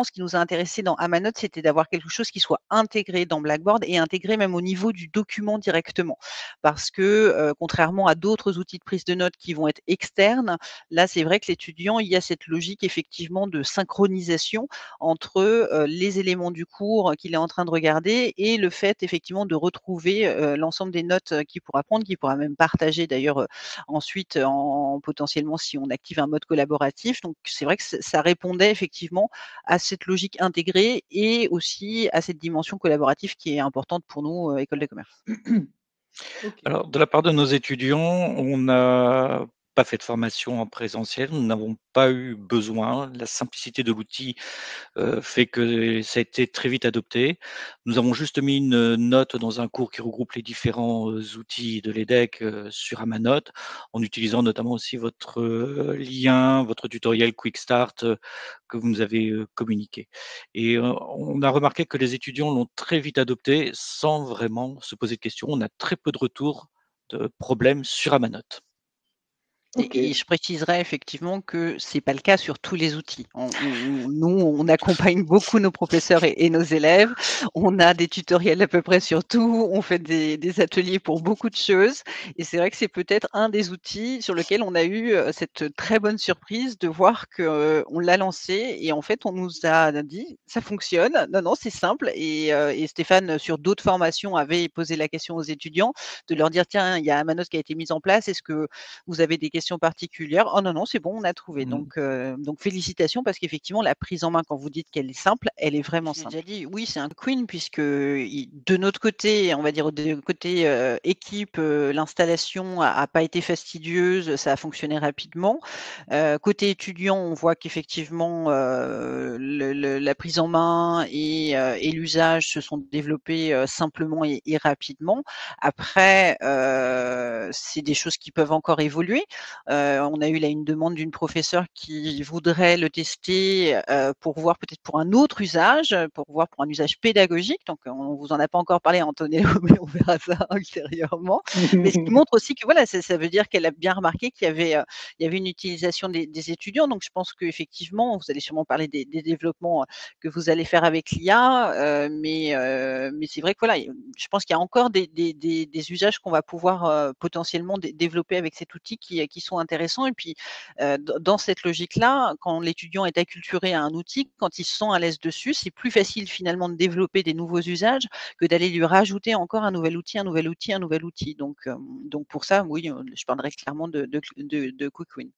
ce qui nous a intéressé dans Amanode, c'était d'avoir quelque chose qui soit intégré dans Blackboard et intégré même au niveau du document directement. Parce que, contrairement à d'autres outils de prise de notes qui vont être externes, là, c'est vrai que l'étudiant, il y a cette logique effectivement de synchronisation entre, les éléments du cours qu'il est en train de regarder et le fait effectivement de retrouver, l'ensemble des notes, qu'il pourra prendre, qu'il pourra même partager d'ailleurs, ensuite en potentiellement si on active un mode collaboratif. Donc c'est vrai que ça répondait effectivement à cette logique intégrée et aussi à cette dimension collaborative qui est importante pour nous, école de commerce. OK. Alors, de la part de nos étudiants, on n'a pas fait de formation en présentiel, nous n'avons pas eu besoin. La simplicité de l'outil fait que ça a été très vite adopté. Nous avons juste mis une note dans un cours qui regroupe les différents, outils de l'EDEC, sur Amanote, en utilisant notamment aussi votre, lien, votre tutoriel Quick Start, que vous nous avez, communiqué et on a remarqué que les étudiants l'ont très vite adopté sans vraiment se poser de questions. On a très peu de retours de problèmes sur Amanote. Et OK. je préciserai effectivement que c'est pas le cas sur tous les outils. Nous, on accompagne beaucoup nos professeurs et nos élèves. On a des tutoriels à peu près sur tout. On fait des ateliers pour beaucoup de choses et c'est vrai que c'est peut-être un des outils sur lequel on a eu, cette très bonne surprise de voir que, on l'a lancé et en fait, on nous a dit: «Ça fonctionne. Non, non, c'est simple» et Stéphane, sur d'autres formations, avait posé la question aux étudiants de leur dire: «Tiens, il y a Amanos qui a été mise en place. Est-ce que vous avez des questions particulières?» «Oh non, non, c'est bon, on a trouvé». Mmh. Donc félicitations parce qu'effectivement la prise en main quand vous dites qu'elle est simple, elle est vraiment simple. Je l'ai déjà dit, oui, c'est un queen puisque i de notre côté, on va dire de côté, équipe, l'installation a pas été fastidieuse, ça a fonctionné rapidement. Côté étudiant, on voit qu'effectivement, le la prise en main et l'usage se sont développés, simplement et rapidement. Après, c'est des choses qui peuvent encore évoluer. On a eu là une demande d'une professeure qui voudrait le tester, pour voir peut-être pour un autre usage, pour voir pour un usage pédagogique. Donc on vous en a pas encore parlé Antonello, mais on verra ça ultérieurement. Mais ce qui montre aussi que voilà, ça veut dire qu'elle a bien remarqué qu'il y avait une utilisation des étudiants. Donc je pense qu'effectivement, vous allez sûrement parler des développements, que vous allez faire avec l'IA, mais c'est vrai que voilà, je pense qu'il y a encore des usages qu'on va pouvoir, potentiellement développer avec cet outil qui sont intéressants et puis, dans cette logique-là, quand l'étudiant est acculturé à un outil, quand il se sent à l'aise dessus, c'est plus facile finalement de développer des nouveaux usages que d'aller lui rajouter encore un nouvel outil, un nouvel outil, un nouvel outil. Donc pour ça, oui, je parlerai clairement de Quick Win.